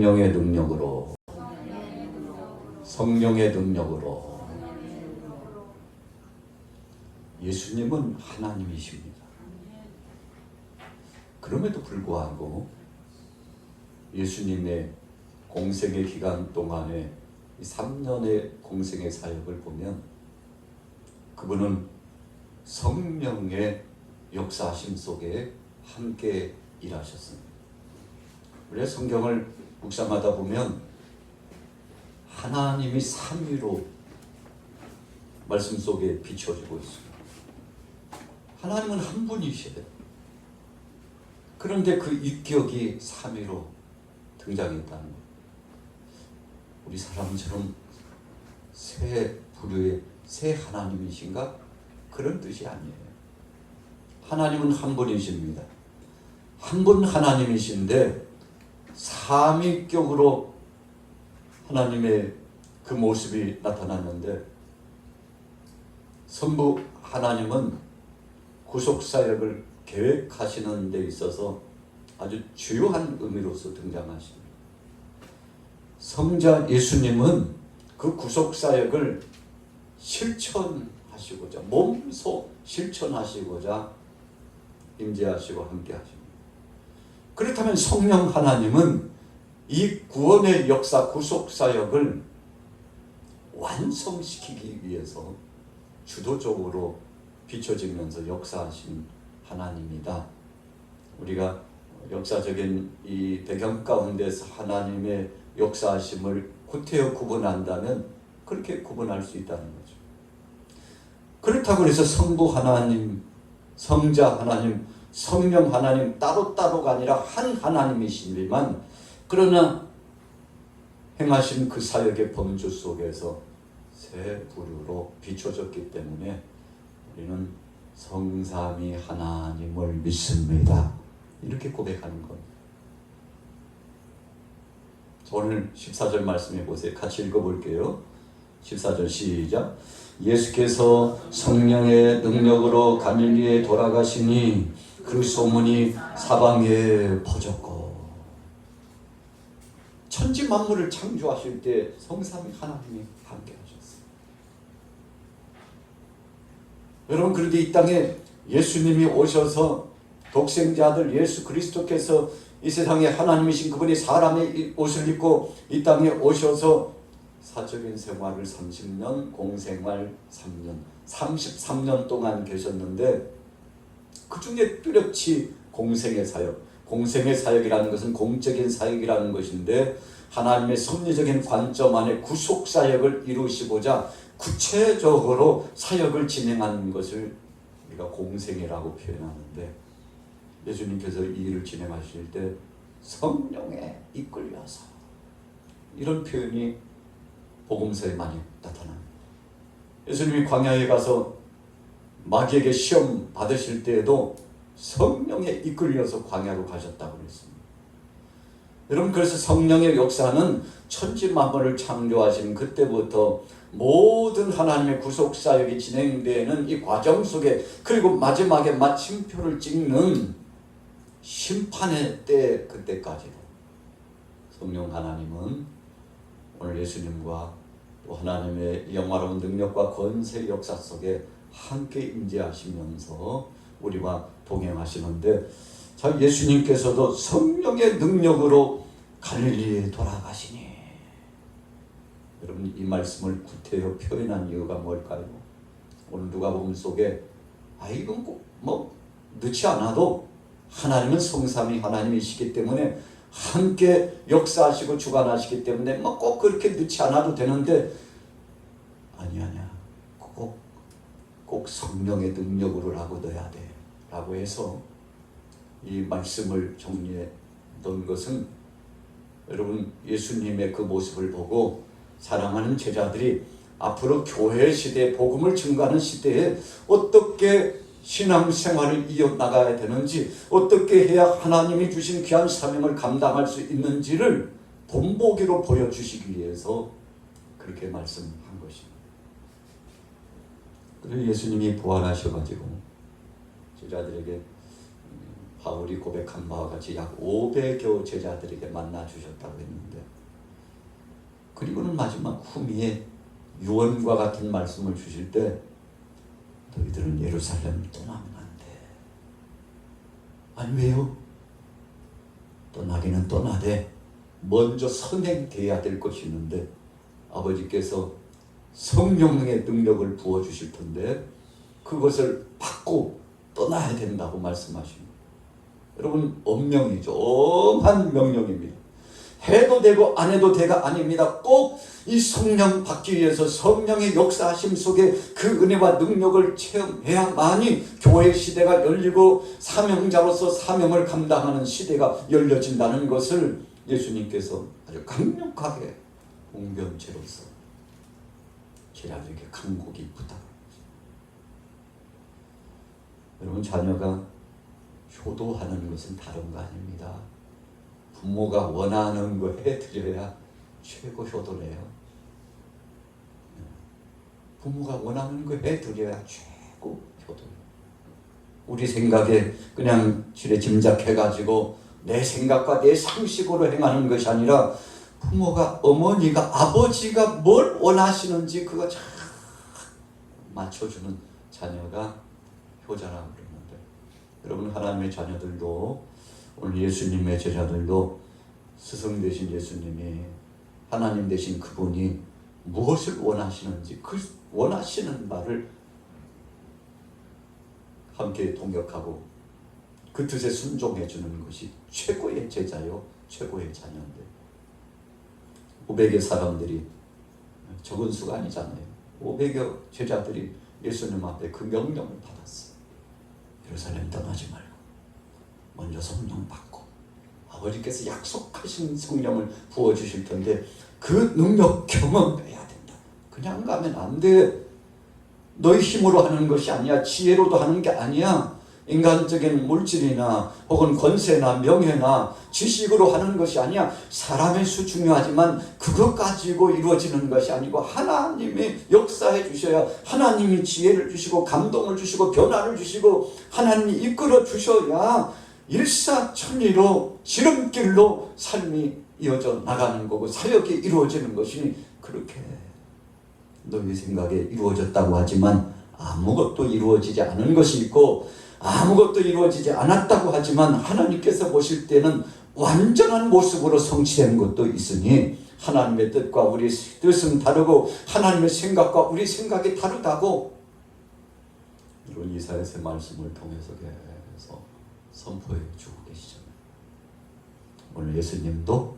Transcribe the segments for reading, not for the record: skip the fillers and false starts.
성령의 능력으로, 성령의 능력으로. 예수님은 하나님이십니다. 그럼에도 불구하고 예수님의 공생의 기간 동안에 3년의 공생의 사역을 보면 그분은 성령의 역사하심 속에 함께 일하셨습니다. 우리가 성경을 묵상하다 보면 하나님이 삼위로 말씀 속에 비춰지고 있습니다. 하나님은 한 분이셔요. 그런데 그 인격이 삼위로 등장했다는 것. 우리 사람처럼 새 부류의 새 하나님이신가? 그런 뜻이 아니에요. 하나님은 한 분이십니다. 한 분 하나님이신데 삼위격으로 하나님의 그 모습이 나타났는데, 성부 하나님은 구속사역을 계획하시는 데 있어서 아주 주요한 의미로서 등장하십니다. 성자 예수님은 그 구속사역을 실천하시고자, 몸소 실천하시고자 임재하시고 함께 하십니다. 그렇다면 성령 하나님은 이 구원의 역사, 구속사역을 완성시키기 위해서 주도적으로 비춰지면서 역사하신 하나님이다. 우리가 역사적인 이 배경 가운데서 하나님의 역사하심을 구태여 구분한다면 그렇게 구분할 수 있다는 거죠. 그렇다고 해서 성부 하나님, 성자 하나님, 성령 하나님 따로따로가 아니라 한 하나님이시지만, 그러나 행하신 그 사역의 범주 속에서 세 부류로 비춰졌기 때문에 우리는 성삼위 하나님을 믿습니다. 이렇게 고백하는 겁니다. 오늘 14절 말씀해 보세요. 같이 읽어볼게요. 14절 시작. 예수께서 성령의 능력으로 갈릴리에 돌아가시니 그 소문이 사방에 퍼졌고. 천지 만물을 창조하실 때 성삼위 하나님이 함께 하셨어요. 여러분, 그런데 이 땅에 예수님이 오셔서 독생자들 예수 그리스도께서 이 세상에 하나님이신 그분이 사람의 옷을 입고 이 땅에 오셔서 사적인 생활을 30년, 공생활 3년, 33년 동안 계셨는데, 그 중에 뚜렷이 공생의 사역, 공생의 사역이라는 것은 공적인 사역이라는 것인데, 하나님의 섭리적인 관점 안에 구속 사역을 이루시고자 구체적으로 사역을 진행하는 것을 우리가 공생이라고 표현하는데, 예수님께서 이 일을 진행하실 때 성령에 이끌려서, 이런 표현이 복음서에 많이 나타납니다. 예수님이 광야에 가서 마귀에게 시험 받으실 때에도 성령에 이끌려서 광야로 가셨다고 그랬습니다. 여러분, 그래서 성령의 역사는 천지 만물을 창조하신 그때부터 모든 하나님의 구속 사역이 진행되는 이 과정 속에, 그리고 마지막에 마침표를 찍는 심판의 때, 그때까지도 성령 하나님은 오늘 예수님과 또 하나님의 영화로운 능력과 권세 역사 속에 함께 임재하시면서 우리와 동행하시는데, 자, 예수님께서도 성령의 능력으로 갈릴리에 돌아가시니. 여러분, 이 말씀을 구태여 표현한 이유가 뭘까요? 오늘 누가복음 속에 이건 꼭 넣지 않아도 하나님은 성삼위 하나님이시기 때문에 함께 역사하시고 주관하시기 때문에 꼭 그렇게 넣지 않아도 되는데, 아니야 꼭 성령의 능력으로라고 넣어야 돼 라고 해서 이 말씀을 정리해 놓은 것은, 여러분, 예수님의 그 모습을 보고 사랑하는 제자들이 앞으로 교회 시대, 복음을 증거하는 시대에 어떻게 신앙생활을 이어나가야 되는지, 어떻게 해야 하나님이 주신 귀한 사명을 감당할 수 있는지를 본보기로 보여주시기 위해서 그렇게 말씀한 것입니다. 그래서 예수님이 부활하셔가지고 제자들에게 바울이 고백한 바와 같이 약 500여 제자들에게 만나 주셨다고 했는데, 그리고는 마지막 후미에 유언과 같은 말씀을 주실 때 너희들은 예루살렘 떠나면 안 돼. 아니 왜요? 떠나기는 떠나되 먼저 선행돼야 될 것이 있는데 아버지께서 성령의 능력을 부어주실 텐데 그것을 받고 떠나야 된다고 말씀하십니다. 여러분, 엄명이죠. 엄한 명령입니다. 해도 되고 안 해도 돼가 아닙니다. 꼭 이 성령 받기 위해서 성령의 역사하심 속에 그 은혜와 능력을 체험해야만이 교회 시대가 열리고 사명자로서 사명을 감당하는 시대가 열려진다는 것을 예수님께서 아주 강력하게 공변체로서 제자들에게 간곡히 부탁합니다. 여러분, 자녀가 효도하는 것은 다른 거 아닙니다. 부모가 원하는 거 해드려야 최고 효도래요. 부모가 원하는 거 해드려야 최고 효도래요. 우리 생각에 그냥 지레 짐작해가지고 내 생각과 내 상식으로 행하는 것이 아니라 부모가, 어머니가, 아버지가 뭘 원하시는지 그거 잘 맞춰주는 자녀가 효자라고 그러는데, 여러분, 하나님의 자녀들도, 오늘 예수님의 제자들도 스승 되신 예수님이, 하나님 되신 그분이 무엇을 원하시는지 그 원하시는 바를 함께 동역하고 그 뜻에 순종해 주는 것이 최고의 제자요 최고의 자녀인데, 500의 사람들이 적은 수가 아니잖아요. 500여 제자들이 예수님 앞에 그 명령을 받았어요. 예루살렘 떠나지 말고 먼저 성령 받고 아버지께서 약속하신 성령을 부어주실 텐데 그 능력 경험해야 된다. 그냥 가면 안 돼. 너희 힘으로 하는 것이 아니야. 지혜로도 하는 게 아니야. 인간적인 물질이나 혹은 권세나 명예나 지식으로 하는 것이 아니야. 사람의 수 중요하지만 그것 가지고 이루어지는 것이 아니고 하나님이 역사해 주셔야, 하나님이 지혜를 주시고 감동을 주시고 변화를 주시고 하나님이 이끌어 주셔야 일사천리로 지름길로 삶이 이어져 나가는 거고 사역이 이루어지는 것이니, 그렇게 너희 생각에 이루어졌다고 하지만 아무것도 이루어지지 않은 것이 있고 아무것도 이루어지지 않았다고 하지만 하나님께서 보실 때는 완전한 모습으로 성취된 것도 있으니, 하나님의 뜻과 우리 뜻은 다르고 하나님의 생각과 우리 생각이 다르다고 이런 이사야서의 말씀을 통해서 계속 선포해 주고 계시잖아요. 오늘 예수님도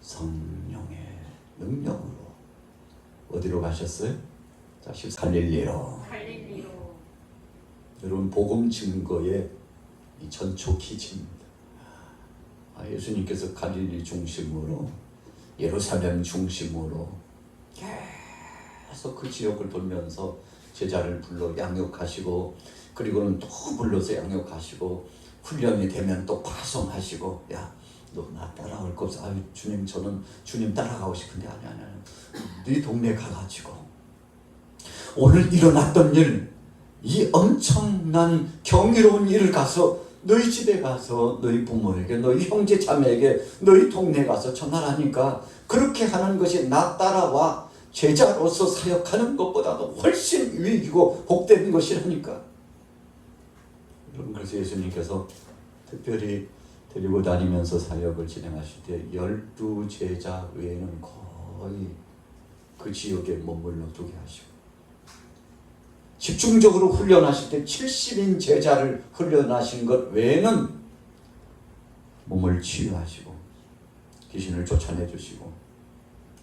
성령의 능력으로 어디로 가셨어요? 자, 갈릴리로. 여러분, 복음 증거의 이 전초 기지입니다. 예수님께서 갈릴리 중심으로, 예루살렘 중심으로 계속 그 지역을 돌면서 제자를 불러 양육하시고, 그리고는 또 불러서 양육하시고, 훈련이 되면 또 파송하시고, 야, 너 나 따라올 거 없어. 아유, 주님, 저는 주님 따라가고 싶은데, 아니. 네 동네 가가지고 오늘 일어났던 일, 이 엄청난 경이로운 일을 가서 너희 집에 가서 너희 부모에게, 너희 형제 자매에게, 너희 동네 가서 전하라니까. 그렇게 하는 것이 나 따라와 제자로서 사역하는 것보다도 훨씬 유익이고 복된 것이라니까. 여러분, 그래서 예수님께서 특별히 데리고 다니면서 사역을 진행하실 때 12제자 외에는 거의 그 지역에 머물러 두게 하시고, 집중적으로 훈련하실 때 70인 제자를 훈련하신 것 외에는 몸을 치유하시고 귀신을 쫓아내 주시고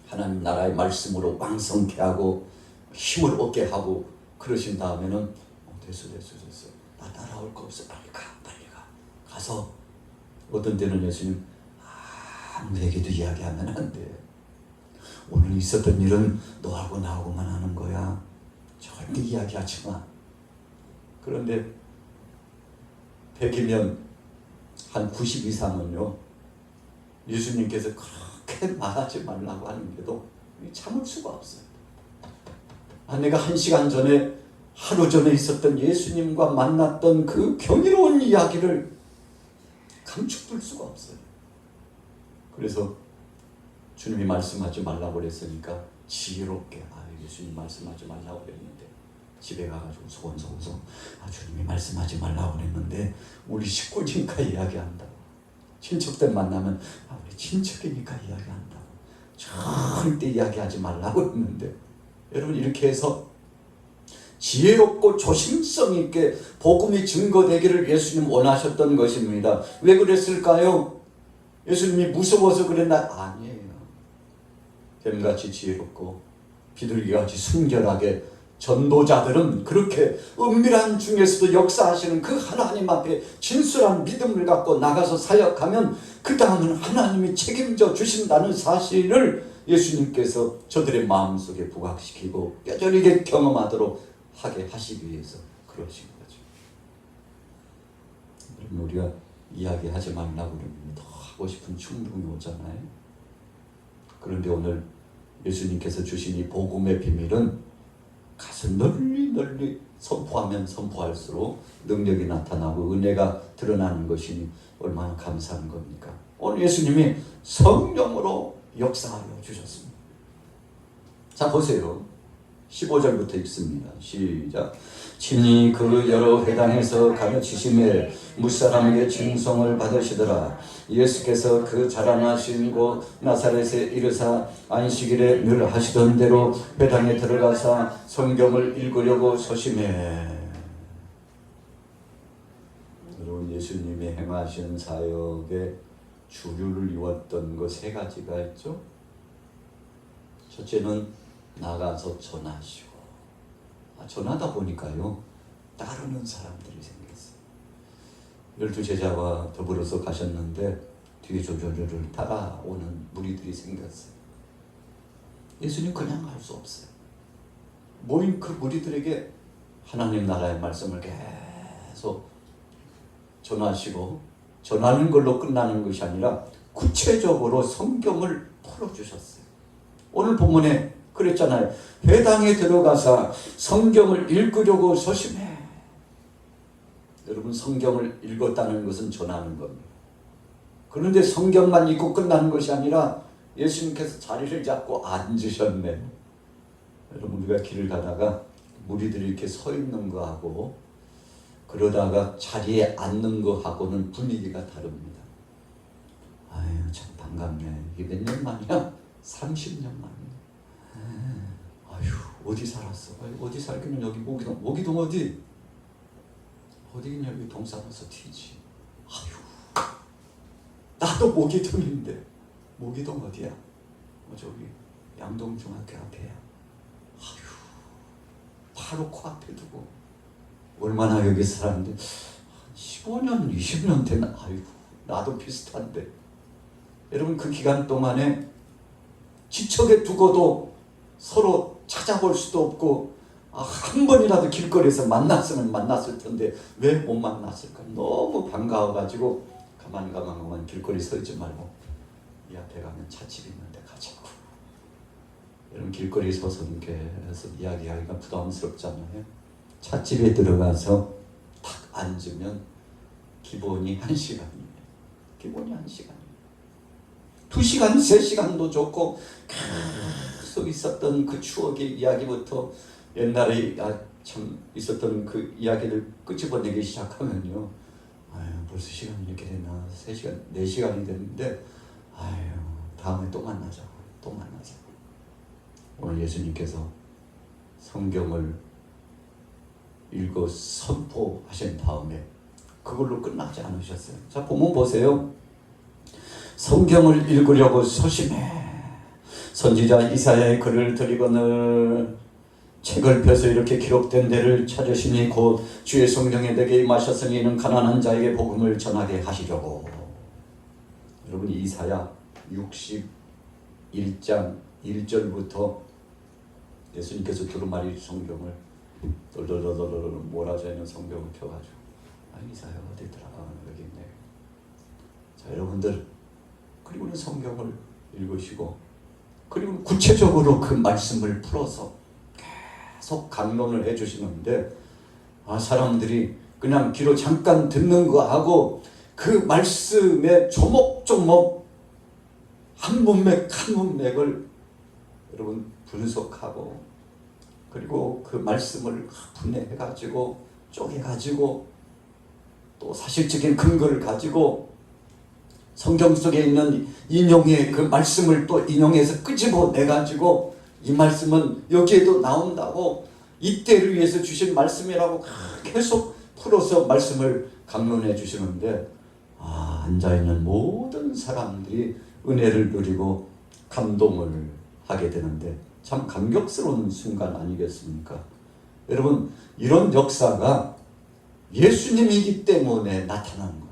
하나님 나라의 말씀으로 왕성케 하고 힘을 얻게 하고 그러신 다음에는 됐어. 나 따라올 거 없어. 빨리 가. 가서 어떤 때는 예수님 아무에게도 이야기하면 안 돼. 오늘 있었던 일은 너하고 나하고만 하는 거야. 절대 이야기하지 마. 그런데 100이면 한 90 이상은요, 예수님께서 그렇게 말하지 말라고 하는데도 참을 수가 없어요. 내가 1시간 전에, 하루 전에 있었던 예수님과 만났던 그 경이로운 이야기를 감축될 수가 없어요. 그래서 주님이 말씀하지 말라고 그랬으니까 지혜롭게 예수님 말씀하지 말라고 그랬는데 집에 가가지고 소곤소곤 주님이 말씀하지 말라고 그랬는데 우리 식구니까 이야기한다고, 친척들 만나면 우리 친척이니까 이야기한다고, 절대 이야기하지 말라고 했는데, 여러분 이렇게 해서 지혜롭고 조심성 있게 복음이 증거되기를 예수님 원하셨던 것입니다. 왜 그랬을까요? 예수님이 무서워서 그랬나? 아니에요. 뱀같이 지혜롭고 비둘기같이 순결하게 전도자들은 그렇게 은밀한 중에서도 역사하시는 그 하나님 앞에 진솔한 믿음을 갖고 나가서 사역하면 그 다음은 하나님이 책임져 주신다는 사실을 예수님께서 저들의 마음속에 부각시키고 뼈저리게 경험하도록 하게 하시기 위해서 그러신 거죠. 우리가 이야기하지 말라고 그러면 더 하고 싶은 충동이 오잖아요. 그런데 오늘 예수님께서 주신 이 복음의 비밀은 가서 널리 선포하면 선포할수록 능력이 나타나고 은혜가 드러나는 것이니 얼마나 감사한 겁니까? 오늘 예수님이 성령으로 역사하여 주셨습니다. 자 보세요. 15절부터 읽습니다. 시작. 친히 그 여러 회당에서 가르치심에 무사람에게 칭송을 받으시더라. 예수께서 그 자라나신 곳 나사렛에 이르사 안식일에 늘 하시던 대로 회당에 들어가사 성경을 읽으려고 소심해. 여러분 예수님이 행하신 사역에 주류를 이뤘던 거 세 가지가 있죠. 첫째는 나가서 전하시고, 전하다 보니까요 따르는 사람들이 생겼어요. 12제자와 더불어서 가셨는데 뒤에 조조조를 따라오는 무리들이 생겼어요. 예수님 그냥 갈 수 없어요. 모인 그 무리들에게 하나님 나라의 말씀을 계속 전하시고, 전하는 걸로 끝나는 것이 아니라 구체적으로 성경을 풀어주셨어요. 오늘 본문에 그랬잖아요. 회당에 들어가서 성경을 읽으려고 소심해. 여러분 성경을 읽었다는 것은 전하는 겁니다. 그런데 성경만 읽고 끝나는 것이 아니라 예수님께서 자리를 잡고 앉으셨네. 여러분 우리가 길을 가다가 무리들이 이렇게 서 있는 거하고 그러다가 자리에 앉는 거하고는 분위기가 다릅니다. 아유 참 반갑네. 이게 몇 년 만이야? 30년 만이야. 아유 어디 살았어? 어디 살기는 여기 모기동. 모기동 어디? 어디긴 여기 동사무소 튀지. 아유 나도 모기동인데 모기동 어디야? 저기 양동중학교 앞에야. 아유 바로 코앞에 두고 얼마나 여기 살았는데 15년 20년 된. 아이고 나도 비슷한데. 여러분 그 기간 동안에 지척에 두고도 서로 찾아볼 수도 없고 한 번이라도 길거리에서 만났으면 만났을 텐데 왜 못 만났을까? 너무 반가워가지고 가만 길거리 서 있지 말고 이 앞에 가면 찻집 있는데 가자고. 여러분 길거리 서서 계속 이야기하기가 부담스럽잖아요. 찻집에 들어가서 탁 앉으면 기본이 1시간이에요. 기본이 1시간이에요. 2시간, 3시간도 좋고 계속 있었던 그 추억의 이야기부터 옛날에 참 있었던 그 이야기를 끄집어내기 시작하면요. 아유 벌써 시간이 이렇게 됐나. 3시간, 4시간이 됐는데 아유 다음에 또 만나자. 오늘 예수님께서 성경을 읽어 선포하신 다음에 그걸로 끝나지 않으셨어요. 자 본문 보세요. 성경을 읽으려고 소심해. 선지자 이사야의 글을 들이거늘 책을 펴서 이렇게 기록된 데를 찾으시니 곧 주의 성령이 내게 임하셨으니 이는 가난한 자에게 복음을 전하게 하시려고. 여러분 이사야 61장 1절부터 예수님께서 두루마리 성경을 돌돌돌돌 몰아져 있는 성경을 펴가지고 이사야 어디 들어가면 여기 있네. 자 여러분들 그리고는 성경을 읽으시고 그리고 구체적으로 그 말씀을 풀어서 계속 강론을 해주시는데 사람들이 그냥 귀로 잠깐 듣는 거 하고 그 말씀의 조목조목 한 문맥 한 문맥을 여러분 분석하고, 그리고 그 말씀을 분해해가지고 쪼개가지고 또 사실적인 근거를 가지고 성경 속에 있는 인용의 그 말씀을 또 인용해서 끄집어내가지고 이 말씀은 여기에도 나온다고, 이때를 위해서 주신 말씀이라고 계속 풀어서 말씀을 강론해 주시는데, 앉아있는 모든 사람들이 은혜를 누리고 감동을 하게 되는데 참 감격스러운 순간 아니겠습니까? 여러분, 이런 역사가 예수님이기 때문에 나타나는 겁니다.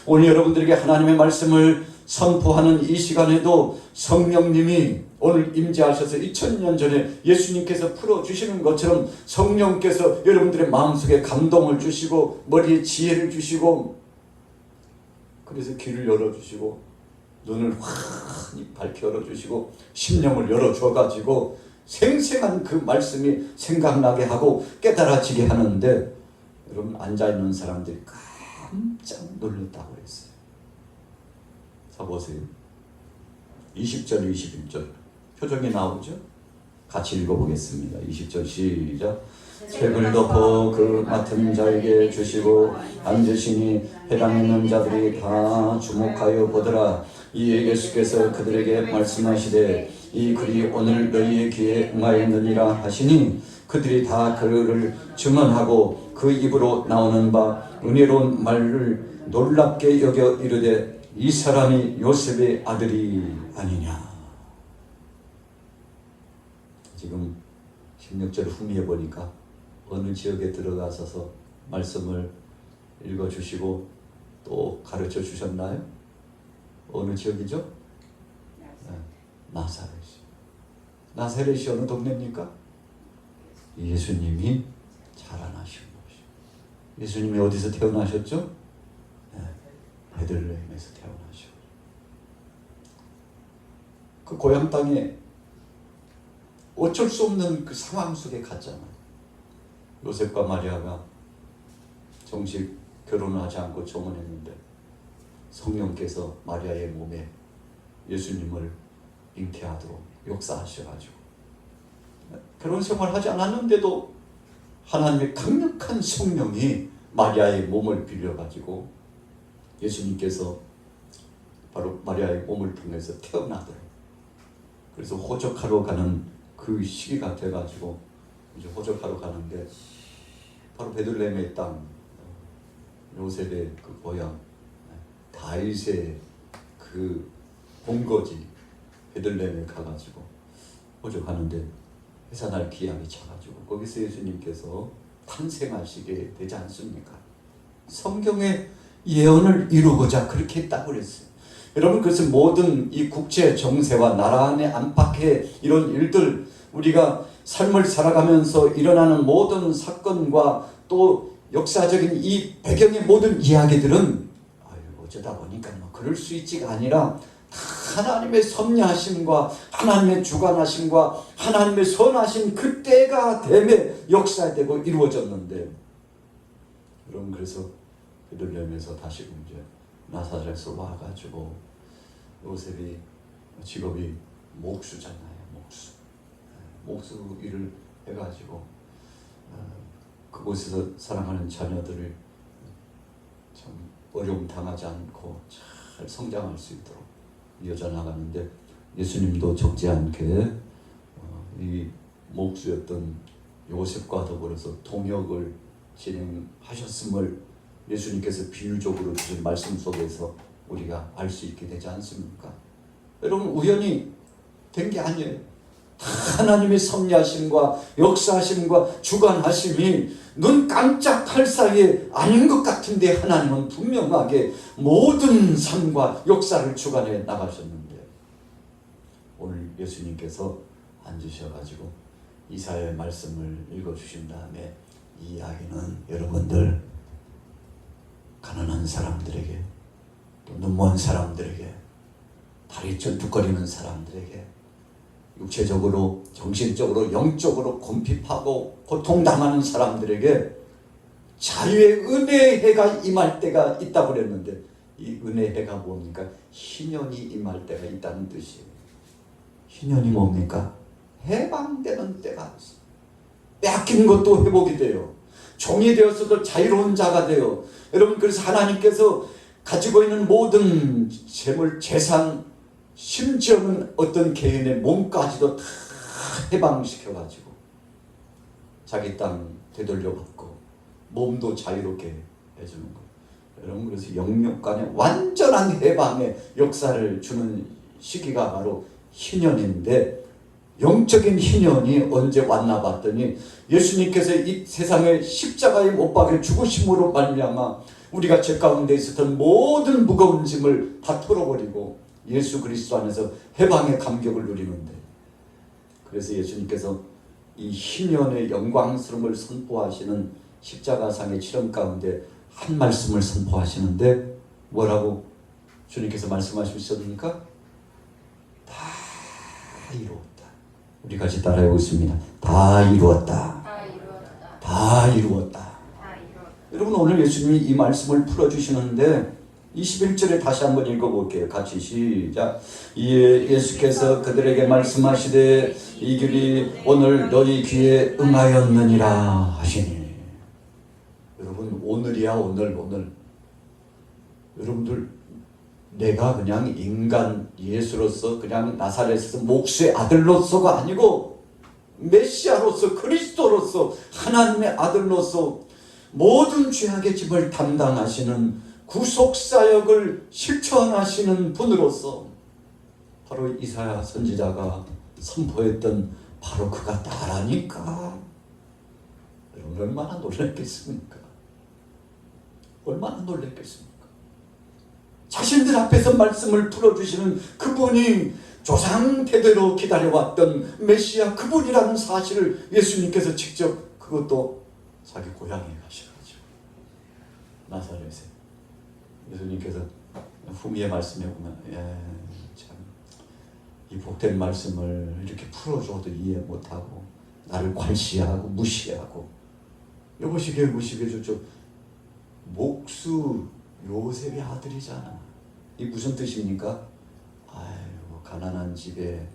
오늘 여러분들에게 하나님의 말씀을 선포하는 이 시간에도 성령님이 오늘 임재하셔서 2000년 전에 예수님께서 풀어주시는 것처럼 성령께서 여러분들의 마음속에 감동을 주시고 머리에 지혜를 주시고, 그래서 귀를 열어주시고 눈을 환히 밝혀 열어주시고 심령을 열어줘가지고 생생한 그 말씀이 생각나게 하고 깨달아지게 하는데, 여러분 앉아있는 사람들이 깜짝 놀랐다고 했어요. 자 보세요. 20절 21절 표정이 나오죠? 같이 읽어보겠습니다. 20절 시작. 책을 덮어 그 맡은 자에게 주시고 앉으시니 회당에 있는 자들이 다 주목하여 보더라. 이에 예수께서 그들에게 말씀하시되 이 글이 오늘 너희의 귀에 응하였느니라 하시니, 그들이 다 그를 증언하고 그 입으로 나오는 바 은혜로운 말을 놀랍게 여겨 이르되 이 사람이 요셉의 아들이 아니냐. 지금 16절 후미에 보니까 어느 지역에 들어가셔서 말씀을 읽어주시고 또 가르쳐 주셨나요? 어느 지역이죠? 네, 나사렛. 나사렛이 어느 동네입니까? 예수님이 자라나신 곳이죠. 예수님이 어디서 태어나셨죠? 네, 베들레헴에서 태어나셨죠. 그 고향 땅에 어쩔 수 없는 그 상황 속에 갔잖아요. 요셉과 마리아가 정식 결혼하지 않고 정혼했는데 성령께서 마리아의 몸에 예수님을 잉태하도록 역사하셔가지고 결혼 생활하지 않았는데도 하나님의 강력한 성령이 마리아의 몸을 빌려가지고 예수님께서 바로 마리아의 몸을 통해서 태어나도록, 그래서 호적하러 가는 그 시기가 돼가지고 이제 호적하러 가는데 바로 베들레헴의 땅, 요셉의 그 고향, 다윗의 그 본거지 베들레헴에 가가지고 호적하는데 해산할 기약이 차가지고 거기서 예수님께서 탄생하시게 되지 않습니까? 성경의 예언을 이루고자 그렇게 했다고 그랬어요. 여러분, 그래서 모든 이 국제 정세와 나라 안의 안팎의 이런 일들, 우리가 삶을 살아가면서 일어나는 모든 사건과 또 역사적인 이 배경의 모든 이야기들은 어쩌다 보니까 뭐 그럴 수 있지가 아니라 하나님의 섭리하심과 하나님의 주관하심과 하나님의 선하신 그때가 되매 역사되고 이루어졌는데, 여러분, 그래서 베들레헴에서 다시 이제 나사렛에서 와가지고 요셉이 직업이 목수잖아요. 목수 일을 해가지고 그곳에서 사랑하는 자녀들을 참 어려움 당하지 않고 잘 성장할 수 있도록 이어져나가는데, 예수님도 적지 않게 이 목수였던 요셉과 더불어서 동역을 진행하셨음을 예수님께서 비유적으로 주신 말씀 속에서 우리가 알 수 있게 되지 않습니까? 여러분, 우연히 된 게 아니에요. 하나님의 섭리하심과 역사하심과 주관하심이 눈 깜짝할 사이에 아닌 것 같은데 하나님은 분명하게 모든 삶과 역사를 주관해 나가셨는데, 오늘 예수님께서 앉으셔가지고 이사야의 말씀을 읽어주신 다음에 이 이야기는 여러분들 가난한 사람들에게, 또 눈먼 사람들에게, 다리 쩔뚝거리는 사람들에게, 육체적으로, 정신적으로, 영적으로 곤핍하고 고통당하는 사람들에게 자유의 은혜의 해가 임할 때가 있다고 그랬는데 이 은혜의 해가 뭡니까? 희년이 임할 때가 있다는 뜻이에요. 희년이 뭡니까? 해방되는 때가 있어요. 뺏긴 것도 회복이 돼요. 종이 되었어도 자유로운 자가 돼요. 여러분, 그래서 하나님께서 가지고 있는 모든 재물, 재산, 심지어는 어떤 개인의 몸까지도 다 해방시켜가지고 자기 땅 되돌려받고 몸도 자유롭게 해주는 거예요. 여러분, 그래서 영육 간의 완전한 해방의 역사를 주는 시기가 바로 희년인데, 영적인 희년이 언제 왔나 봤더니 예수님께서 이 세상에 십자가에 못 박혀 죽으심으로 말미암아 우리가 죄 가운데 있었던 모든 무거운 짐을 다 털어버리고 예수 그리스도 안에서 해방의 감격을 누리는데, 그래서 예수님께서 이 희년의 영광스러움을 선포하시는 십자가상의 치름 가운데 한 말씀을 선포하시는데 뭐라고 주님께서 말씀하셨습니까? 다 이루었다. 우리 같이 따라해 보겠습니다. 다 이루었다. 다 이루었다. 다 이루었다. 다 이루었다. 여러분, 오늘 예수님이 이 말씀을 풀어주시는데 21절에 다시 한번 읽어볼게요. 같이 시작. 이에 예수께서 그들에게 말씀하시되 이 길이 오늘 너희 귀에 응하였느니라 하시니. 여러분, 오늘이야 오늘. 여러분들, 내가 그냥 인간 예수로서 그냥 나사렛에서 목수의 아들로서가 아니고 메시아로서 그리스도로서 하나님의 아들로서 모든 죄악의 짐을 담당하시는 구속사역을 실천하시는 분으로서 바로 이사야 선지자가 선포했던 바로 그가 나라니까. 여러분, 얼마나 놀랐겠습니까? 얼마나 놀랐겠습니까? 자신들 앞에서 말씀을 풀어주시는 그분이 조상 대대로 기다려왔던 메시아 그분이라는 사실을 예수님께서 직접, 그것도 자기 고향에 가셔가지고 나사렛에 예수님께서 후미의 말씀에 보면 참 이 복된 말씀을 이렇게 풀어줘도 이해 못하고 나를 괄시하고 무시하고, 이것이 저쪽 목수 요셉의 아들이잖아. 이 무슨 뜻입니까? 아이고, 가난한 집에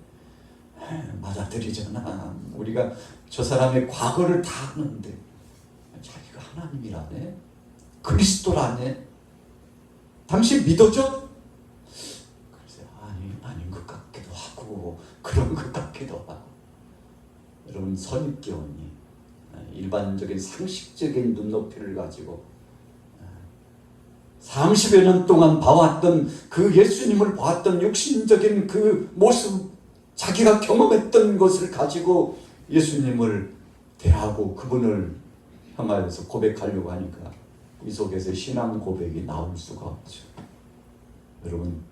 맏아들이잖아. 우리가 저 사람의 과거를 다 아는데 자기가 하나님이라네, 그리스도라네. 당신 믿어줘? 글쎄, 아닌 것 같기도 하고 그런 것 같기도 하고. 여러분, 선입견이 일반적인 상식적인 눈높이를 가지고 30여 년 동안 봐왔던 그 예수님을 봤던 육신적인 그 모습, 자기가 경험했던 것을 가지고 예수님을 대하고 그분을 향하여서 고백하려고 하니까 이 속에서 신앙 고백이 나올 수가 없죠. 여러분,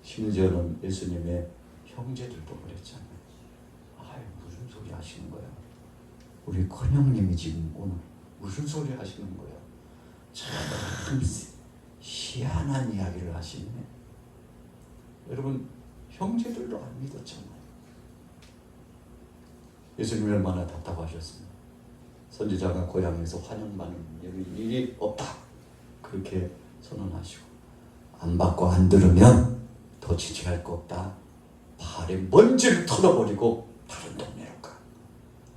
심지어는 예수님의 형제들도 그랬잖아요. 무슨 소리 하시는 거야? 우리 큰형님이 지금 오늘 무슨 소리 하시는 거야? 참 희한한 이야기를 하시네. 여러분, 형제들도 안 믿었잖아요. 예수님이 얼마나 답답하셨습니까? 선지자가 고향에서 환영받는 일이 없다, 그렇게 선언하시고, 안 받고 안 들으면 더 지체할 거 없다, 발에 먼지를 털어버리고 다른 동네로 가.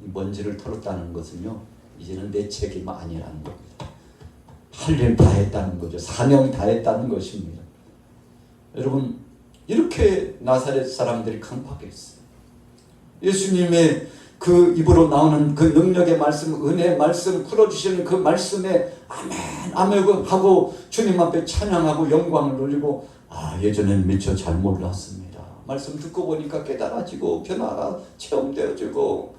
이 먼지를 털었다는 것은요, 이제는 내 책임 아니라는 겁니다. 할 일 다 했다는 거죠. 사명 다 했다는 것입니다. 여러분, 이렇게 나사렛 사람들이 강팍했어요. 예수님의 그 입으로 나오는 그 능력의 말씀, 은혜의 말씀, 풀어주시는 그 말씀에 아멘 아멘 하고 주님 앞에 찬양하고 영광을 돌리고, 예전엔 미처 잘 몰랐습니다. 말씀 듣고 보니까 깨달아지고 변화가 체험되어지고,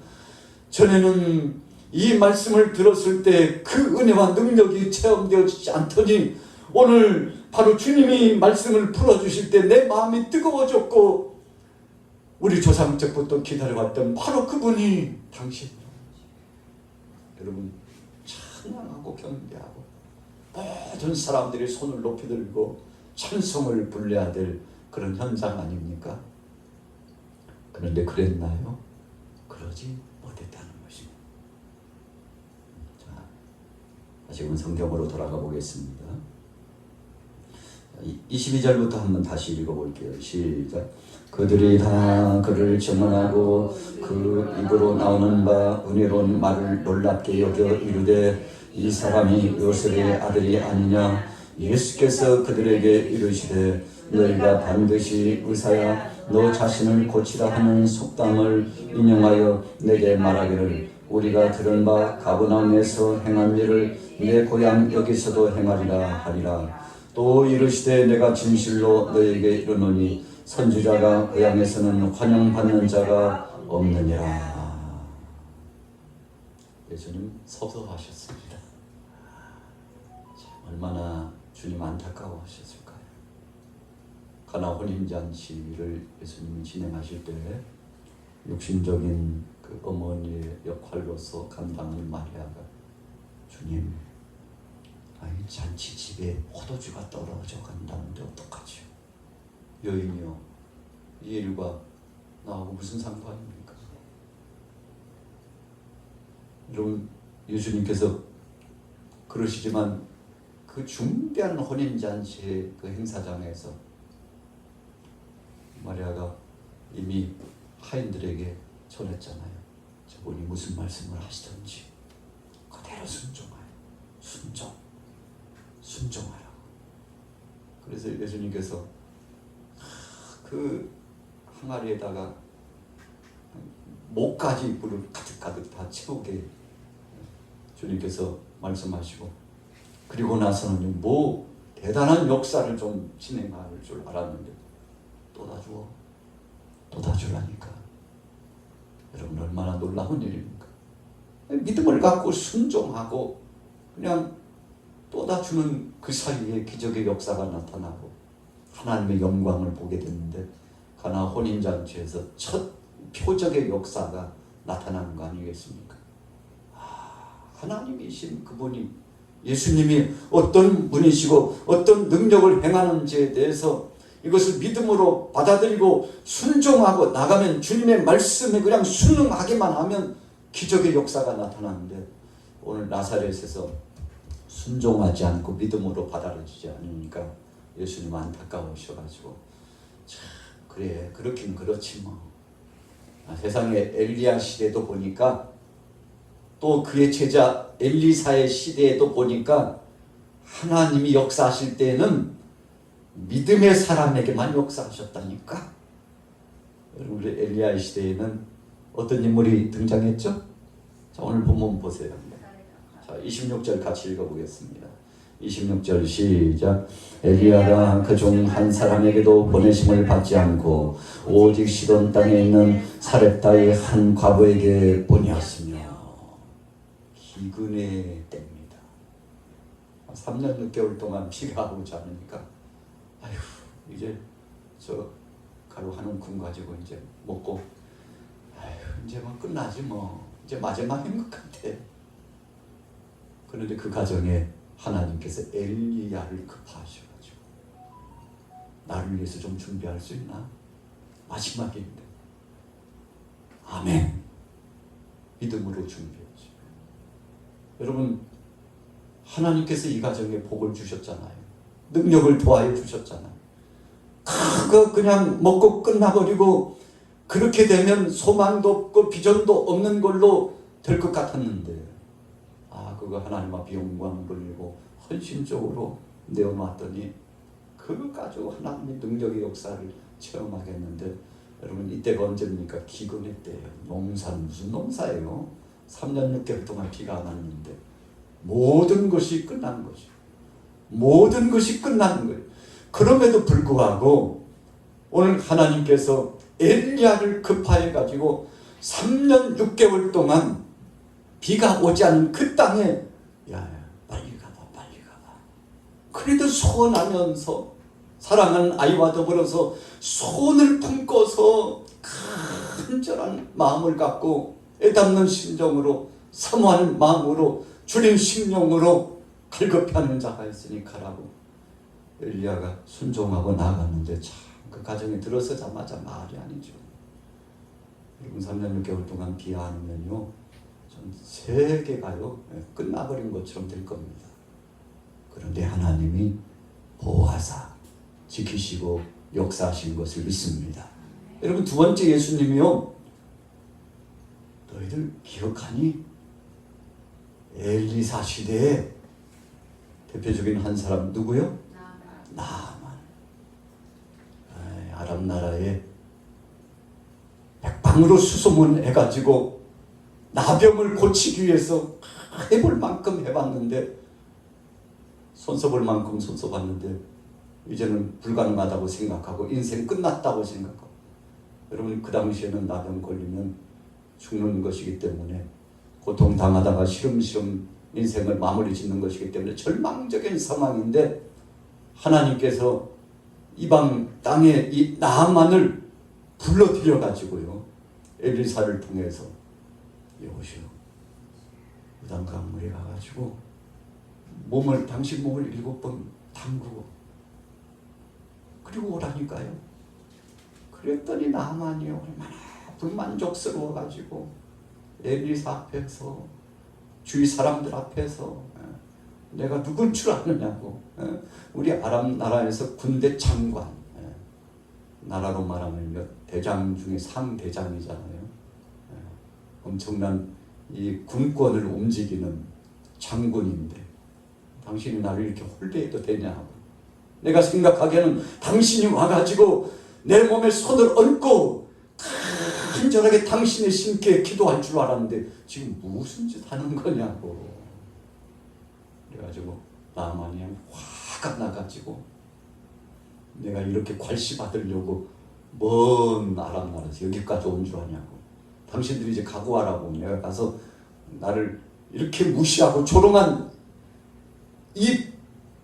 전에는 이 말씀을 들었을 때 그 은혜와 능력이 체험되어지지 않더니 오늘 바로 주님이 말씀을 풀어주실 때 내 마음이 뜨거워졌고, 우리 조상 때부터 기다려왔던 바로 그분이 당신. 여러분, 찬양하고 경배하고 모든 사람들이 손을 높이 들고 찬송을 불러야 될 그런 현상 아닙니까? 그런데 그랬나요? 그러지 못했다는 것입니다. 자, 다시금 성경으로 돌아가 보겠습니다. 22절부터 한번 다시 읽어볼게요. 시작. 그들이 다 그를 증언하고 그 입으로 나오는 바 은혜로운 말을 놀랍게 여겨 이르되 이 사람이 요셉의 아들이 아니냐. 예수께서 그들에게 이르시되 너희가 반드시 의사야 너 자신을 고치라 하는 속담을 인용하여 내게 말하기를 우리가 들은 바 가버나움에서 행한 일을 내 고향 여기서도 행하리라 하리라. 또 이르시되 내가 진실로 너희에게 이르노니 선지자가 고향에서는 환영받는 자가 없느니라. 예수님 섭섭하셨습니다. 얼마나 주님 안타까워하셨을까요? 가나 혼인잔치를 예수님이 진행하실 때 육신적인 그 어머니의 역할로서 감당하는 마리아가 주님, 아이 잔치집에 포도주가 떨어져 간다는데 어떡하지요? 여인이요, 이 일과 나하고 무슨 상관입니까? 여러분, 예수님께서 그러시지만 그 중대한 혼인잔치의 그 행사장에서 마리아가 이미 하인들에게 전했잖아요. 저분이 무슨 말씀을 하시든지 그대로 순종하라고. 그래서 예수님께서 그 항아리에다가 목까지 물을 가득가득 다 채우게 주님께서 말씀하시고, 그리고 나서는 뭐 대단한 역사를 좀 진행할 줄 알았는데 또 다 주라니까. 여러분, 얼마나 놀라운 일입니까? 믿음을 갖고 순종하고 그냥 또 다 주는 그 사이에 기적의 역사가 나타나고 하나님의 영광을 보게 됐는데, 가나 혼인잔치에서 첫 표적의 역사가 나타나는 거 아니겠습니까? 하나님이신 그분이, 예수님이 어떤 분이시고 어떤 능력을 행하는지에 대해서 이것을 믿음으로 받아들이고 순종하고 나가면, 주님의 말씀에 그냥 순응하기만 하면 기적의 역사가 나타나는데, 오늘 나사렛에서 순종하지 않고 믿음으로 받아들이지 않으니까 예수님 안타까우셔가지고, 참 그래, 그렇긴 그렇지 뭐. 세상에 엘리야 시대도 보니까, 또 그의 제자 엘리사의 시대에도 보니까 하나님이 역사하실 때는 믿음의 사람에게만 역사하셨다니까. 여러분, 우리 엘리야의 시대에는 어떤 인물이 등장했죠? 자, 오늘 본문 보세요. 자, 26절 같이 읽어보겠습니다. 26절 시작. 엘리야가 그 중 한 사람에게도 보내심을 받지 않고 오직 시돈 땅에 있는 사렙다의 한 과부에게 보내었으며. 기근의 때입니다. 3년 6개월 동안 비가 오지 않으니까, 아휴, 이제 저 가루 한 움큼 가지고 이제 먹고, 아휴, 이제 뭐 끝나지 뭐, 이제 마지막인 것 같아. 그런데 그 가정에 하나님께서 엘리야를 급하셔가지고, 나를 위해서 좀 준비할 수 있나? 마지막인데. 아멘. 믿음으로 준비하죠. 여러분, 하나님께서 이 가정에 복을 주셨잖아요. 능력을 더하여 주셨잖아요. 그거 그냥 먹고 끝나버리고 그렇게 되면 소망도 없고 비전도 없는 걸로 될 것 같았는데, 그거 하나님 앞에 영광 돌리고 헌신적으로 내어놨더니 그거 가지고 하나님의 능력의 역사를 체험하겠는데, 여러분, 이때가 언제입니까? 기근의 때예요. 농사는 무슨 농사예요? 3년 6개월 동안 비가 안 왔는데 모든 것이 끝난 거죠. 모든 것이 끝나는 거예요. 그럼에도 불구하고 오늘 하나님께서 엘리야를 급하여 가지고 3년 6개월 동안 비가 오지 않은 그 땅에, 야, 빨리 가봐. 그래도 소원하면서 사랑하는 아이와 더불어서 손을 품고서 간절한 마음을 갖고 애담는 심정으로, 사모하는 마음으로, 주님 심령으로 갈급해하는 자가 있으니 가라고 엘리야가 순종하고 나아갔는데, 참 그 가정에 들어서자마자 말이 아니죠. 여러분, 3년 6개월 동안 비 안 오면요, 전 세계가요 끝나버린 것처럼 될 겁니다. 그런데 하나님이 보호하사 지키시고 역사하신 것을 믿습니다. 여러분, 두 번째 예수님이요, 너희들 기억하니? 엘리사 시대에 대표적인 한 사람 누구요? 나아만. 아람 나라에 백방으로 수소문해가지고 나병을 고치기 위해서 해볼 만큼 해봤는데, 손써볼 만큼 손써봤는데 이제는 불가능하다고 생각하고 인생 끝났다고 생각하고, 여러분 그 당시에는 나병 걸리면 죽는 것이기 때문에 고통당하다가 시름시름 인생을 마무리 짓는 것이기 때문에 절망적인 상황인데, 하나님께서 이방 땅에 이 나아만을 불러들여 가지고요 엘리사를 통해서 여보시오, 요단강물에 가가지고 당신 몸을 7번 담그고 그리고 오라니까요. 그랬더니 나만이 얼마나 불만족스러워 가지고 엘리사 앞에서, 주위 사람들 앞에서 내가 누군 줄 아느냐고, 우리 아람 나라에서 군대 장관, 나라로 말하면 대장 중에 상대장이잖아요. 엄청난 이 군권을 움직이는 장군인데 당신이 나를 이렇게 홀대해도 되냐고. 내가 생각하기에는 당신이 와가지고 내 몸에 손을 얹고 간절하게 당신의 신께 기도할 줄 알았는데 지금 무슨 짓 하는 거냐고. 그래가지고 나만이 화가 나가지고, 내가 이렇게 괄시받으려고 먼 아람 나라에서 여기까지 온 줄 아냐고. 당신들이 이제 각오하라고. 내가 가서 나를 이렇게 무시하고 조롱한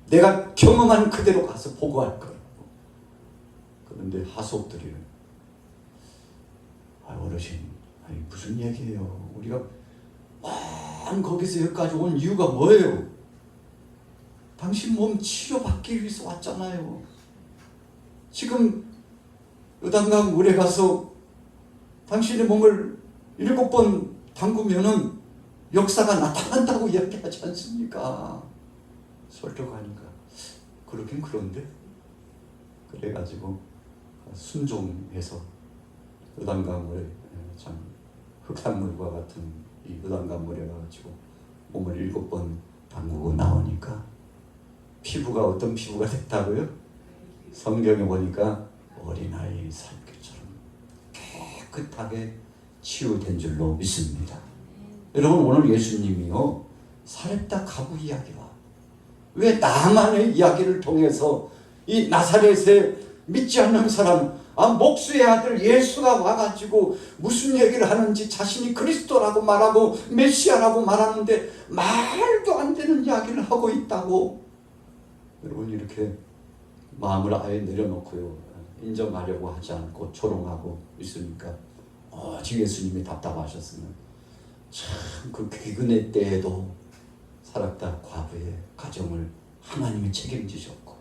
내가 경험한 그대로 가서 보고할 거라고. 그런데 하속들이 어르신, 무슨 얘기예요? 우리가 먼 거기서 여기까지 온 이유가 뭐예요? 당신 몸 치료받기 위해서 왔잖아요. 지금 요단강 물에 가서 당신의 몸을 7번 담그면은 역사가 나타난다고 이야기하지 않습니까? 설득하니까 그러긴 그런데, 그래가지고 순종해서 요단강물에, 참 흙탕물과 같은 이 요단강물에 가가지고 몸을 7번 담그고 나오니까 피부가 어떤 피부가 됐다고요? 성경에 보니까 어린아이 살결처럼 깨끗하게 치유된 줄로 믿습니다. 여러분, 오늘 예수님이요 사렙다 가부 이야기와 왜 나만의 이야기를 통해서 이 나사렛에 믿지 않는 사람, 목수의 아들 예수가 와가지고 무슨 얘기를 하는지, 자신이 그리스도라고 말하고 메시아라고 말하는데 말도 안 되는 이야기를 하고 있다고. 여러분, 이렇게 마음을 아예 내려놓고요 인정하려고 하지 않고 조롱하고 있으니까 오직 예수님이 답답하셨으면 참 그 귀근의 때에도 사렙다 과부의 가정을 하나님이 책임지셨고,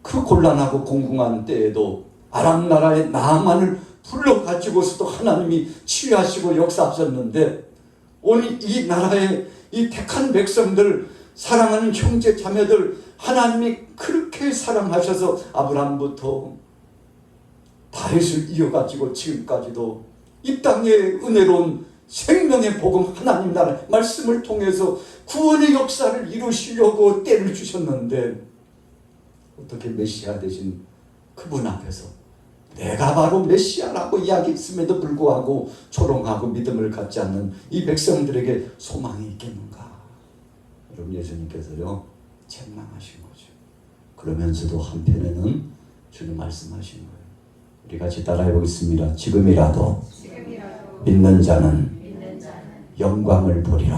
그 곤란하고 공공한 때에도 아람 나라의 나아만을 불러가지고서도 하나님이 치유하시고 역사하셨는데, 오늘 이 나라의 이 택한 백성들, 사랑하는 형제 자매들, 하나님이 그렇게 사랑하셔서 아브라함부터 다윗을 이어가지고 지금까지도 이 땅의 은혜로운 생명의 복음, 하나님 나라 말씀을 통해서 구원의 역사를 이루시려고 때를 주셨는데, 어떻게 메시아 되신 그분 앞에서 내가 바로 메시아라고 이야기했음에도 불구하고 조롱하고 믿음을 갖지 않는 이 백성들에게 소망이 있겠는가? 여러분, 예수님께서요 책망하신 거죠. 그러면서도 한편에는 주님 말씀하신 거예요. 우리 같이 따라해 보겠습니다. 지금이라도 믿는 자는 영광을 보리라.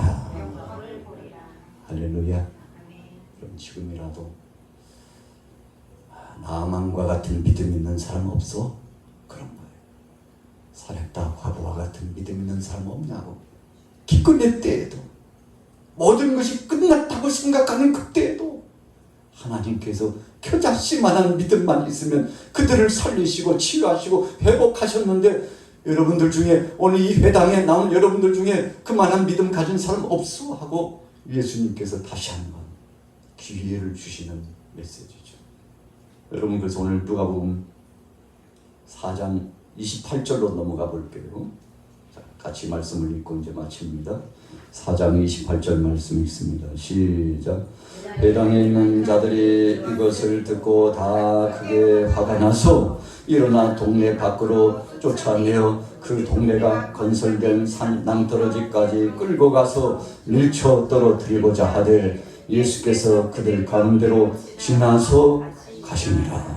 할렐루야. 그럼 지금이라도 나아만과 같은 믿음 있는 사람 없어? 그런 거예요. 사렙다 과부와 같은 믿음 있는 사람 없냐고. 기근의 때에도, 모든 것이 끝났다고 생각하는 그때에도 하나님께서 겨자씨만한 믿음만 있으면 그들을 살리시고 치유하시고 회복하셨는데, 여러분들 중에 오늘 이 회당에 나온 여러분들 중에 그만한 믿음 가진 사람 없어 하고 예수님께서 다시 한번 기회를 주시는 메시지죠. 여러분, 그래서 오늘 누가복음 4장 28절로 넘어가 볼게요. 자, 같이 말씀을 읽고 이제 마칩니다. 4장 28절 말씀 읽습니다. 시작. 회당에 있는 자들이 이것을 듣고 다 크게 화가 나서 일어나 동네 밖으로 쫓아내어 그 동네가 건설된 산 낭떠러지까지 끌고 가서 밀쳐 떨어뜨리고자 하되 예수께서 그들 가운데로 지나서 가시니라.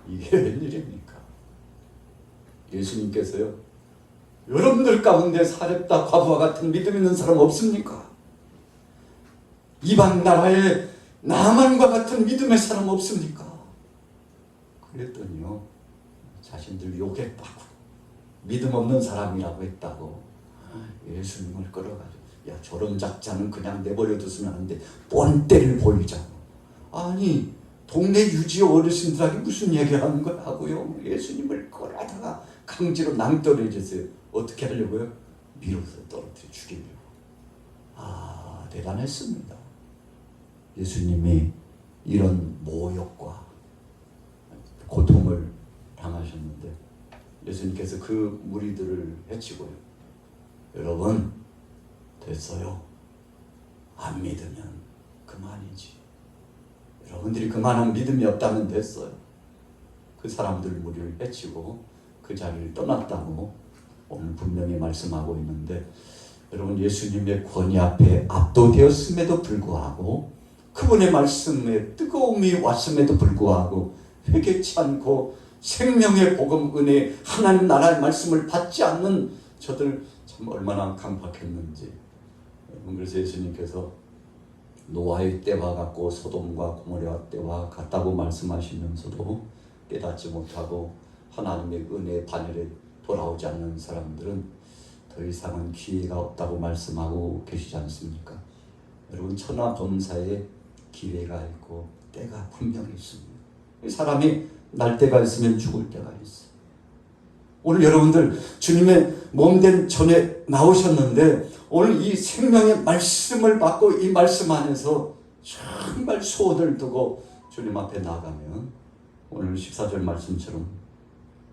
이게 웬일입니까? 예수님께서요, 여러분들 가운데 사렙다 과부와 같은 믿음 있는 사람 없습니까? 이방 나라에 나만과 같은 믿음의 사람 없습니까? 그랬더니요, 자신들 욕에 빠고 믿음 없는 사람이라고 했다고 예수님을 끌어가지고, 야, 저런 작자는 그냥 내버려 두시면 안 돼. 뻔때를 보이자고. 아니, 동네 유지어 어르신들에게 무슨 얘기를 하는 거라고요? 예수님을 끌어다가 강제로 낭떠러지세요. 어떻게 하려고요? 밀어서 떨어뜨려 죽이려고. 아, 대단했습니다. 예수님이 이런 모욕과 고통을 당하셨는데 예수님께서 그 무리들을 해치고요, 여러분 됐어요. 안 믿으면 그만이지. 여러분들이 그만한 믿음이 없다면 됐어요. 그 사람들 무리를 해치고 그 자리를 떠났다고 오늘 분명히 말씀하고 있는데, 여러분, 예수님의 권위 앞에 압도되었음에도 불구하고 그분의 말씀에 뜨거움이 왔음에도 불구하고 회개치 않고 생명의 복음 은혜 하나님 나라의 말씀을 받지 않는 저들 참 얼마나 강팍했는지. 여러분, 그래서 예수님께서 노아의 때와 같고 소돔과 고모라 때와 같다고 말씀하시면서도 깨닫지 못하고 하나님의 은혜의 반열에 돌아오지 않는 사람들은 더 이상은 기회가 없다고 말씀하고 계시지 않습니까? 여러분, 천하 범사에 기회가 있고 때가 분명히 있습니다. 사람이 날 때가 있으면 죽을 때가 있어. 오늘 여러분들 주님의 몸된 전에 나오셨는데 오늘 이 생명의 말씀을 받고 이 말씀 안에서 정말 소원을 두고 주님 앞에 나가면 오늘 14절 말씀처럼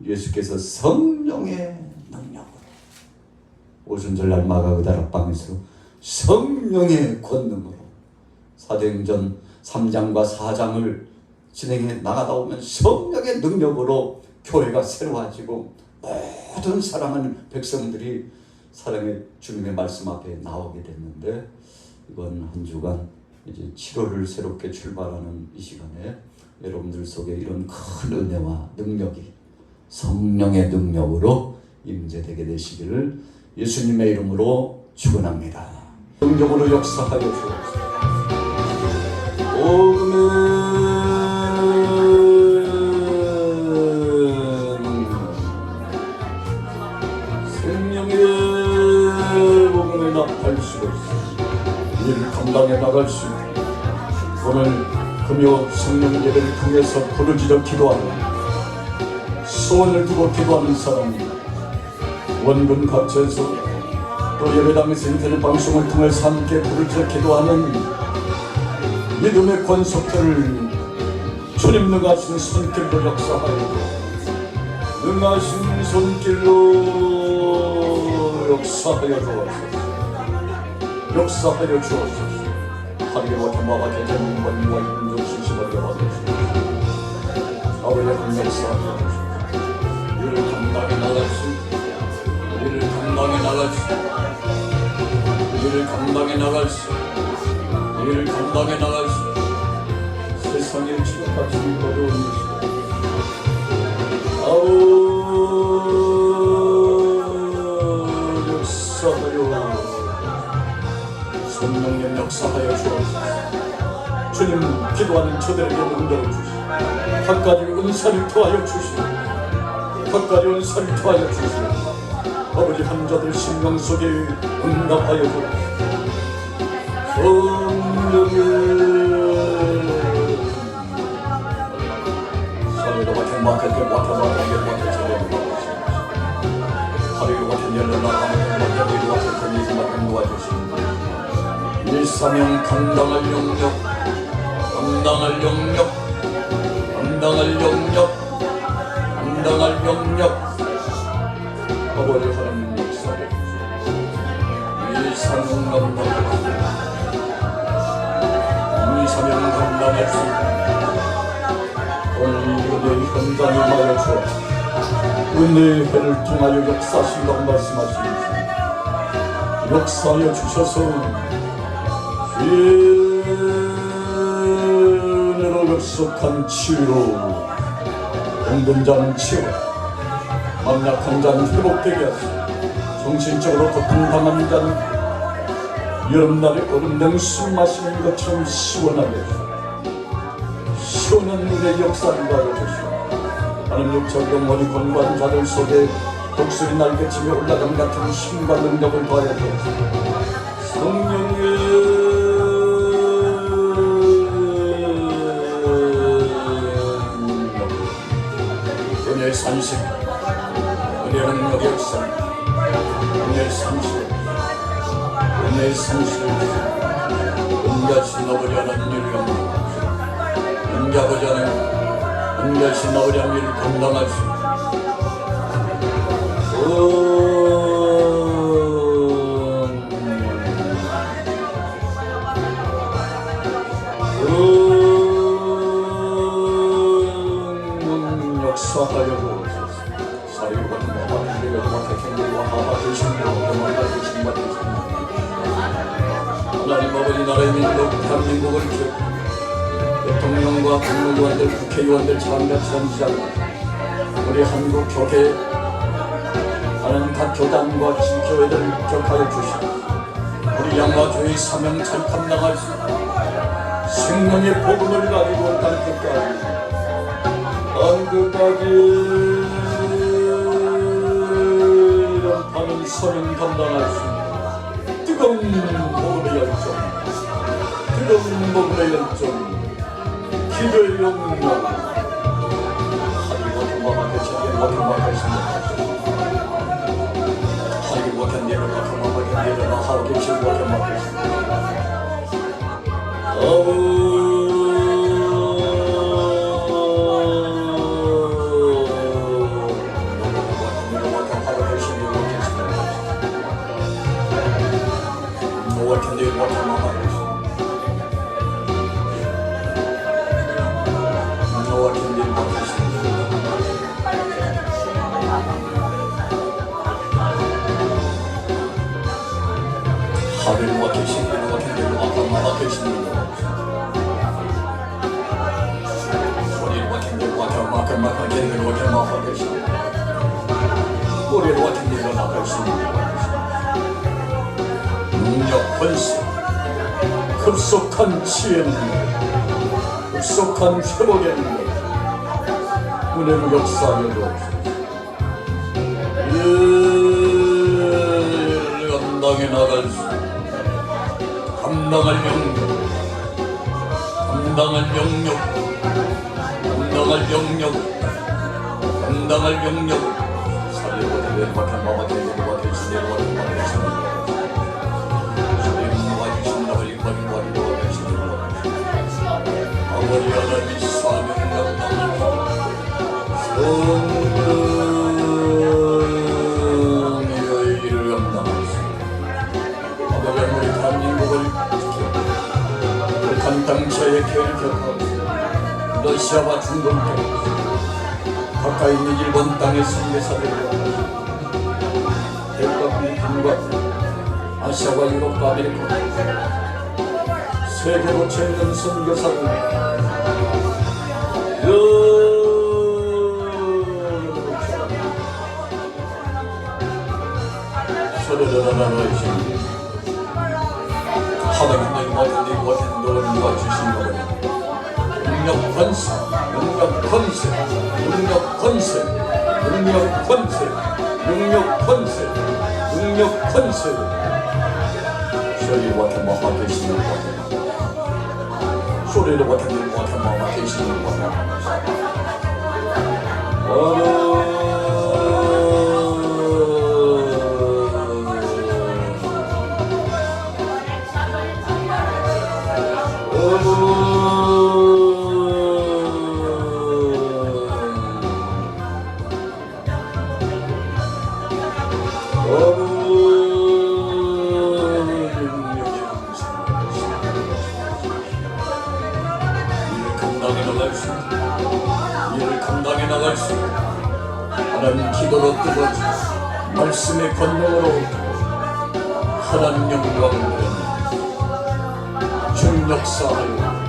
예수께서 성령의 능력으로, 오순절날 마가의다락방에서 성령의 권능으로 사도행전 3장과 4장을 진행해 나가다 보면 성령의 능력으로 교회가 새로워지고 모든 사랑하는 백성들이 사랑의 주님의 말씀 앞에 나오게 됐는데, 이번 한 주간 이제 7월을 새롭게 출발하는 이 시간에 여러분들 속에 이런 큰 은혜와 능력이 성령의 능력으로 임재되게 되시기를 예수님의 이름으로 축원합니다. 능력으로 역사하여 주옵소서. 생명의 복음에 나갈 수 있어. 이를 감당해 나갈 수 있고, 오늘 금요 성령 예배를 통해서 부르짖어 기도하는, 소원을 두고 기도하는 사람입니다. 원근 각처에서 또 예배당에서 인터넷 방송을 통해서 함께 부르짖어 기도하는 믿음의 권속들을 주님 능하신 손길로 역사하여, 능하신 손길로 역사하여 주옵소서. 역사하여 주옵소서. 하루와 겸하와 개전인 권위와 인종 신심을 여봐주옵소서. 아버지의 역사하여 주옵소서. 이를 감당해 나갈 수 있고, 이를 감당해 나갈 수 있고, 이를 감당해 나갈 수 있고, 이를 감당해 나갈 수 있고, 세상에 지금까지 어려운 일이시다. 아우 역사하여, 성령님 역사하여 주옵소서. 주님, 기도하는 저들에게 능력을 주시고 한 가지 은사를 더하여 주시고 한 가지 은사를 더하여 주시고 아버지 환자들 심령 속에 응답하여 주옵소서. 성령님 사회가 막혀 사명 감당할 영역, 감당할 영역, 감당할 영역, 감당할 영역. 아버지 하나님 역사를 이 사명 감당할 수, 이 사명 감당할 수, 오늘 이 은혜의 현장에 임하여 주어 은혜의 해를 통하여 역사하신다고 말씀하십니다. 역사하여 주셔서 은혜로 역속한 치유로 병든 자는 치유, 만약한 자는 회복되게 하시고 정신적으로 고통당한 자는 여름날에 얼음 냉수 마시는 것처럼 시원하게 하시고 시원한 은혜의 역사를 가하여 주시고 하나님 육적 영혼이 권고한 자들 속에 독수리 날개치며 올라간 같은 힘과 능력을 더하여 주옵소서. 성령의 은혜의 산식, 은혜의 능력의 역사, 은혜의 산식, 은혜의 산식을 은가시 너버려 하는 일을 감당하시고 은가버려 하는 은가시 너버려 하는 일을 감당하시고 역사하여 주옵소서. 사리와 마마 그리고 택행들과 하하 되신다고 마마 되신다 하나님 아버지 나라의 민족 대한민국을 대통령과 국무위원들 국회의원들 장관들 전지장 우리 한국 교회 하나님 각 교단과 지교회를 격하여 주시고 우리 양화교회 사명 잘 감당할 수 생명의 복음을 가지고 땅끝까지 연파는 서명 감당할 수 뜨거운 복음의 열정, 뜨거운 복음의 열정, 기도의 영광 하리와 도마가 되시기와 도마가 되시기와 하리와 견디려나 도마가 견디려나 하고 계시고 도마가 계시고 하늘과 계신 이와 견딜과 강마가 계신 이와 소리와 견딜과 경마 견딜과 경마가 계신 꼬리와 견딜과 나가신 능력 권세 급속한 치의 능력 급속한 회복의 능력 은혜로 역사하여 주옵소서. 감당해 나갈 수 감당할 영역, 감당할 영역, 감당할 영역, 감당할 영역. 사리와 대외와 견마와 대외와 대신대와 대외와 대신대와 사리와 대신대와 일과리와 대외와 대신대와 아버지 하나님 사명 감당하시고 성령의 일을 감당하시고 아버지 우리 대한민국을 북한 당시의 교회를 격하고 러시아와 중동 등 가까이 있는 일본 땅의 선교사들과 대국과 필리핀과 아시아와 유럽과 아메리카 세계로 채우는 선교사들 서르르르르르 하나님의 모든 너를 주신 거는 능력 권세, 능력 권세, 능력 권세, 능력 권세, 능력 권세, 능력 권세. 소리와 견마가 계시는 거는 소리와 견마가 계시는 거는 이를 감당해 나갈 수 하나님 기도로 뜨거워져 말씀의 권능으로 하나님 영광을 주 역사하여